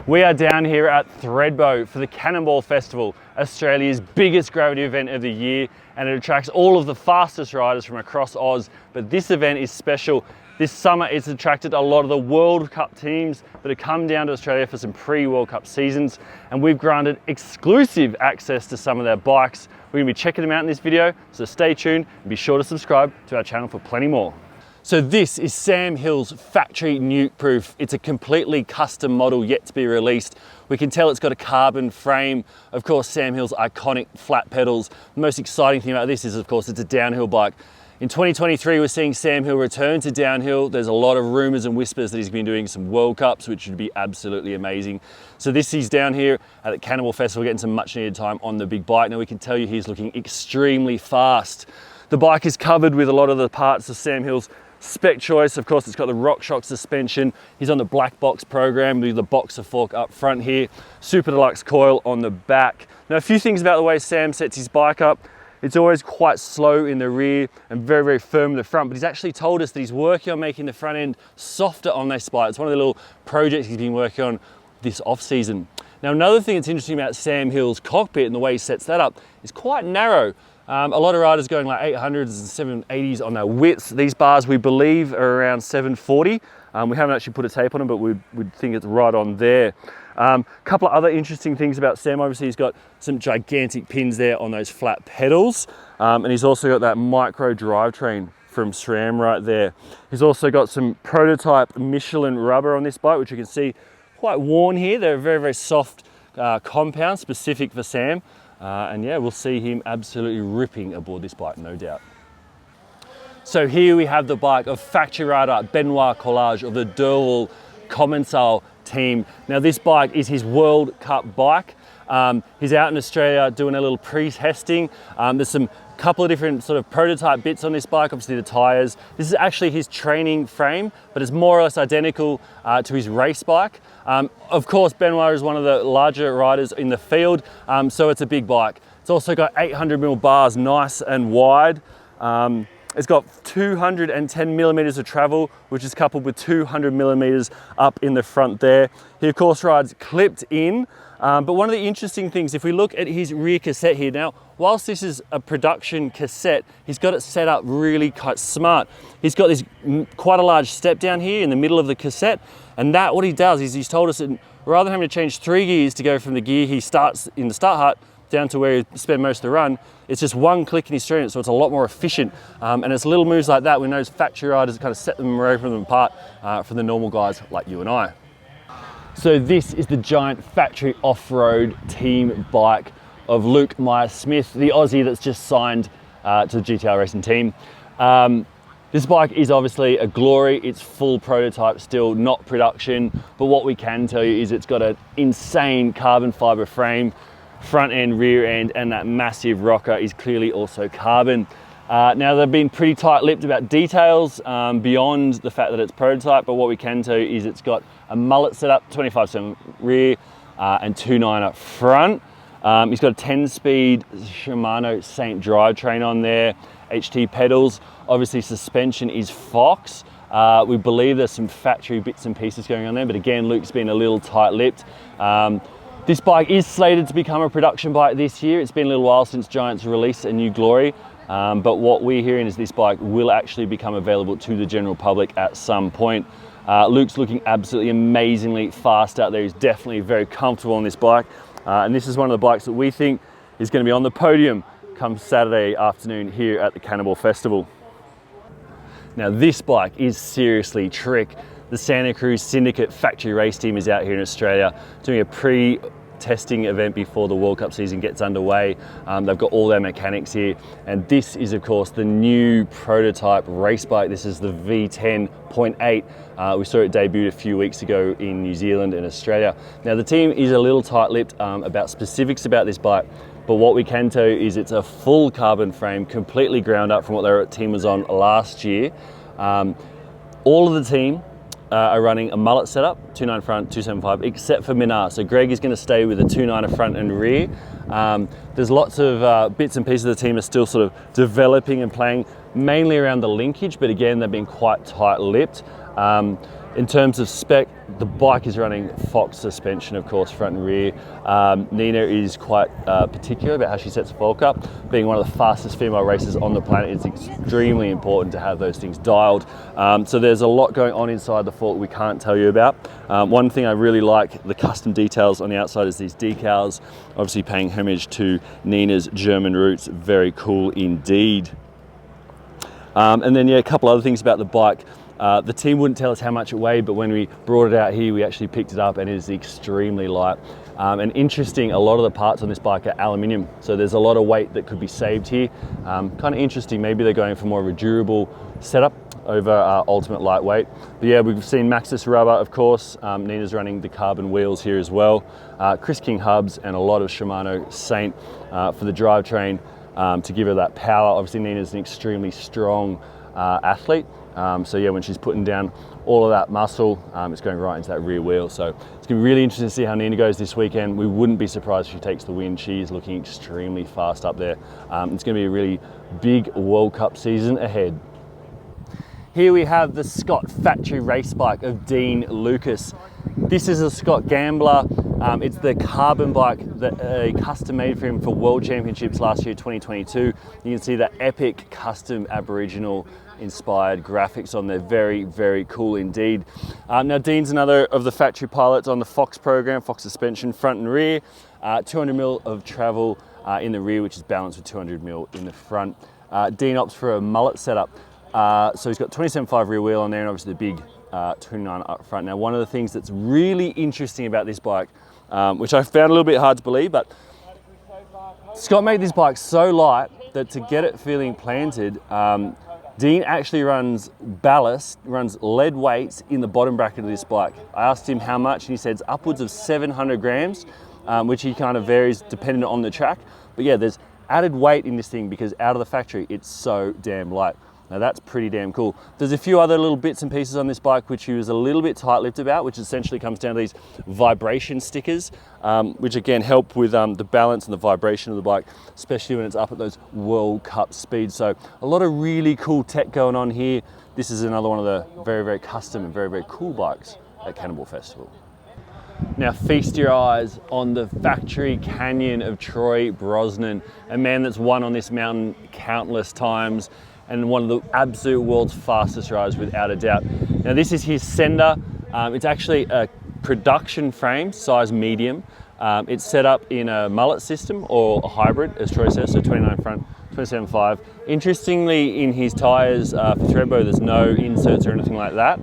We are down here at Thredbo for the Cannonball Festival, Australia's biggest gravity event of the year, and it attracts all of the fastest riders from across Oz. But this event is special. This summer it's attracted a lot of the World Cup teams that have come down to Australia for some pre-World Cup seasons, and we've granted exclusive access to some of their bikes. We're going to be checking them out in this video, so stay tuned and be sure to subscribe to our channel for plenty more. So this is Sam Hill's factory Nukeproof. It's a completely custom model yet to be released. We can tell it's got a carbon frame. Of course, Sam Hill's iconic flat pedals. The most exciting thing about this is, of course, it's a downhill bike. In 2023, we're seeing Sam Hill return to downhill. There's a lot of rumors and whispers that he's been doing some World Cups, which would be absolutely amazing. So he's down here at the Cannonball Festival, getting some much needed time on the big bike. Now we can tell you he's looking extremely fast. The bike is covered with a lot of the parts of Sam Hill's spec choice. Of course, it's got the RockShox suspension. He's on the black box program with the boxer fork up front here. Super deluxe coil on the back. Now, a few things about the way Sam sets his bike up. It's always quite slow in the rear and very, very firm in the front, but he's actually told us that he's working on making the front end softer on this bike. It's one of the little projects he's been working on this off season. Now, another thing that's interesting about Sam Hill's cockpit and the way he sets that up is quite narrow. A lot of riders going like 800s and 780s on their widths. These bars, we believe, are around 740. We haven't actually put a tape on them, but we'd think it's right on there. Couple of other interesting things about Sam. Obviously, he's got some gigantic pins there on those flat pedals. And he's also got that micro drivetrain from SRAM right there. He's also got some prototype Michelin rubber on this bike, which you can see quite worn here. They're very, very soft compound, specific for Sam. And yeah, we'll see him absolutely ripping aboard this bike, no doubt. So here we have the bike of Factorada Benoit Couldanges of the Durval Commencal team. Now this bike is his World Cup bike. He's out in Australia doing a little pre-testing. There's some couple of different sort of prototype bits on this bike, obviously the tires. This is actually his training frame, but it's more or less identical to his race bike. Of course, Benoit is one of the larger riders in the field, so it's a big bike. It's also got 800mm bars, nice and wide. It's got 210 millimeters of travel, which is coupled with 200 millimeters up in the front there. He of course rides clipped in, but one of the interesting things, if we look at his rear cassette here now, whilst this is a production cassette, he's got it set up really quite smart. He's got this quite a large step down here in the middle of the cassette, and that what he does is he's told us that rather than having to change 3 gears to go from the gear he starts in the start hut down to where he spent most of the run, it's just one click in his steering, so it's a lot more efficient. And it's little moves like that when those factory riders kind of set them apart from the normal guys like you and I. So this is the giant factory off-road team bike of Luke Meier-Smith, the Aussie that's just signed to the GTR racing team. This bike is obviously a glory. It's full prototype still, not production, but what we can tell you is it's got an insane carbon fiber frame, front end, rear end, and that massive rocker is clearly also carbon. Now they've been pretty tight-lipped about details beyond the fact that it's prototype, but what we can tell you is it's got a mullet setup, 25/7 rear and 2.9 up front. He's got a 10-speed Shimano Saint drivetrain on there, HT pedals. Obviously suspension is Fox. We believe there's some factory bits and pieces going on there, but again, Luke's been a little tight-lipped. This bike is slated to become a production bike this year. It's been a little while since Giants released a new glory, but what we're hearing is this bike will actually become available to the general public at some point. Luke's looking absolutely amazingly fast out there. He's definitely very comfortable on this bike, and this is one of the bikes that we think is going to be on the podium come Saturday afternoon here at the Cannonball Festival. Now this bike is seriously trick. The SantaCruz Syndicate factory race team is out here in Australia doing a pre-testing event before the World Cup season gets underway. They've got all their mechanics here, and this is of course the new prototype race bike. This is the V10.8. We saw it debut a few weeks ago in New Zealand and Australia. Now the team is a little tight-lipped about specifics about this bike, but what we can tell you is it's a full carbon frame, completely ground up from what their team was on last year. All of the team are running a mullet setup, 2.9 front, 2.75, except for Minar. So Greg is going to stay with a 2.9 front and rear. There's lots of bits and pieces of the team are still sort of developing and playing, mainly around the linkage, but again, they've been quite tight-lipped. In terms of spec, the bike is running Fox suspension, of course, front and rear. Nina is quite particular about how she sets a fork up. Being one of the fastest female racers on the planet, it's extremely important to have those things dialed. So there's a lot going on inside the fork we can't tell you about. One thing I really like, the custom details on the outside is these decals, obviously paying homage to Nina's German roots. Very cool indeed. And then, yeah, a couple other things about the bike. The team wouldn't tell us how much it weighed, but when we brought it out here, we actually picked it up and it is extremely light. And interesting, a lot of the parts on this bike are aluminium, so there's a lot of weight that could be saved here. Kind of interesting, maybe they're going for more of a durable setup over ultimate lightweight. But yeah, we've seen Maxxis rubber, of course. Nina's running the carbon wheels here as well. Chris King hubs and a lot of Shimano Saint for the drivetrain to give her that power. Obviously, Nina's an extremely strong athlete. So yeah, when she's putting down all of that muscle, it's going right into that rear wheel. So it's going to be really interesting to see how Nina goes this weekend. We wouldn't be surprised if she takes the win. She is looking extremely fast up there. It's going to be a really big World Cup season ahead. Here we have the Scott factory race bike of Dean Lucus. This is a Scott Gambler. It's the carbon bike that custom made for him for World Championships last year, 2022. You can see the epic custom Aboriginal inspired graphics on there. Very, very cool indeed. Now Dean's another of the factory pilots on the Fox program, Fox suspension front and rear, 200mm of travel in the rear, which is balanced with 200mm in the front. Dean opts for a mullet setup. So he's got 27.5 rear wheel on there and obviously the big 29 up front. Now one of the things that's really interesting about this bike, which I found a little bit hard to believe, but Scott made this bike so light that to get it feeling planted, Dean actually runs ballast, runs lead weights in the bottom bracket of this bike. I asked him how much and he said it's upwards of 700 grams, which he kind of varies depending on the track. But yeah, there's added weight in this thing because out of the factory, it's so damn light. Now that's pretty damn cool. There's a few other little bits and pieces on this bike which he was a little bit tight-lipped about, which essentially comes down to these vibration stickers, which again help with the balance and the vibration of the bike, especially when it's up at those World Cup speeds. So a lot of really cool tech going on here. This is another one of the very, very custom and very, very cool bikes at Cannonball Festival. Now feast your eyes on the factory canyon of Troy Brosnan, a man that's won on this mountain countless times, and one of the absolute world's fastest riders without a doubt. Now this is his sender. It's actually a production frame, size medium. It's set up in a mullet system or a hybrid, as Troy says, so 29 front, 27.5. Interestingly, in his tyres for Thredbo, there's no inserts or anything like that.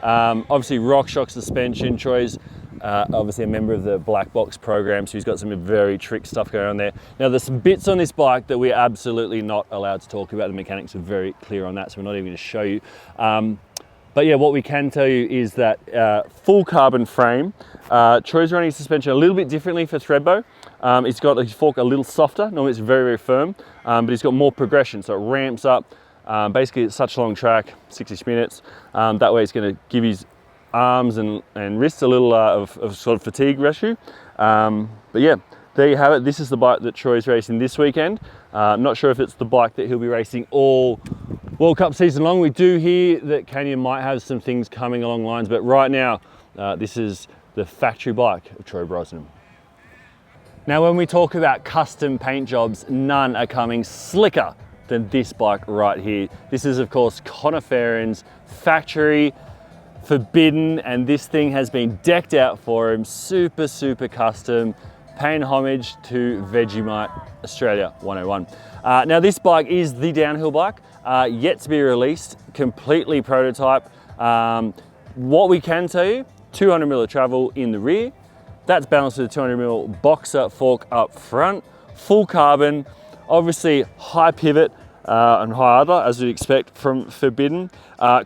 Obviously RockShox suspension. Troy's obviously a member of the Black Box program, so he's got some very trick stuff going on there. Now there's some bits on this bike that we're absolutely not allowed to talk about. The mechanics are very clear on that, so we're not even going to show you. But yeah, what we can tell you is that full carbon frame. Troy's running suspension a little bit differently for Thredbo. He's got his fork a little softer. Normally it's very, very firm, but he's got more progression, so it ramps up. Basically it's such a long track, 60 minutes. That way it's going to give his arms and wrists a little of sort of fatigue issue. But yeah, there you have it. This is the bike that Troy's racing this weekend. I'm not sure if it's the bike that he'll be racing all World Cup season long. We do hear that Canyon might have some things coming along lines, but right now, this is the factory bike of Troy Brosnan. Now, when we talk about custom paint jobs, none are coming slicker than this bike right here. This is, of course, Connor Fearon's factory Forbidden, and this thing has been decked out for him, super, super custom, paying homage to Vegemite Australia 101. Now this bike is the downhill bike, yet to be released, completely prototype. What we can tell you, 200mm of travel in the rear, that's balanced with a 200mm boxer fork up front, full carbon, obviously high pivot, and high idler, as you'd expect from Forbidden.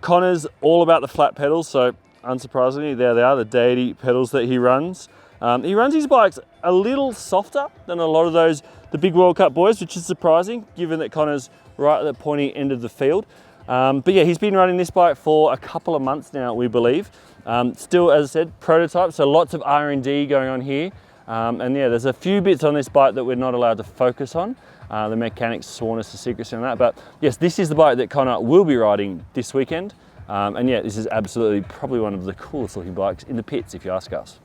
Connor's all about the flat pedals, so unsurprisingly, there they are, the deity pedals that he runs. He runs his bikes a little softer than a lot of the big World Cup boys, which is surprising, given that Connor's right at the pointy end of the field. But yeah, he's been running this bike for a couple of months now, we believe. Still, as I said, prototype, so lots of R&D going on here. And yeah, there's a few bits on this bike that we're not allowed to focus on. The mechanics sworn us to secrecy on that. But yes, this is the bike that Connor will be riding this weekend. And yeah, this is absolutely probably one of the coolest looking bikes in the pits, if you ask us.